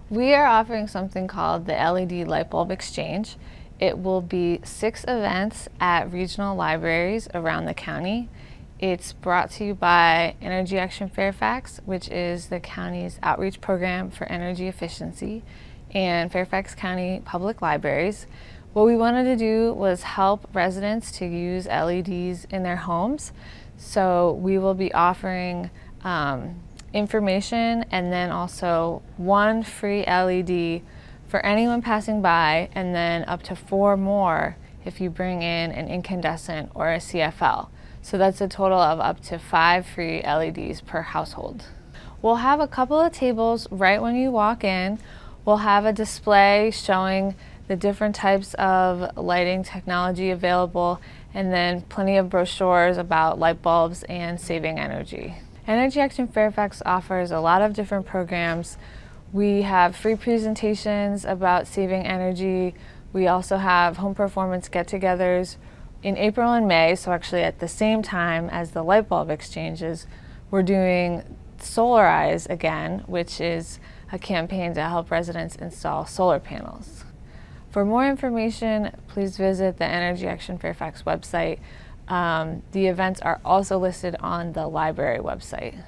We are offering something called the LED Light Bulb Exchange. It will be 6 events at regional libraries around the county. It's brought to you by Energy Action Fairfax, which is the county's outreach program for energy efficiency, and Fairfax County Public Libraries. What we wanted to do was help residents to use LEDs in their homes. So we will be offering information and then also 1 free LED for anyone passing by, and then up to 4 more if you bring in an incandescent or a CFL. So that's a total of up to 5 free LEDs per household. We'll have a couple of tables right when you walk in. We'll have a display showing the different types of lighting technology available, and then plenty of brochures about light bulbs and saving energy. Energy Action Fairfax offers a lot of different programs. We have free presentations about saving energy. We also have home performance get-togethers in April and May, so actually at the same time as the light bulb exchanges. We're doing Solarize again, which is a campaign to help residents install solar panels. For more information, please visit the Energy Action Fairfax website. The events are also listed on the library website.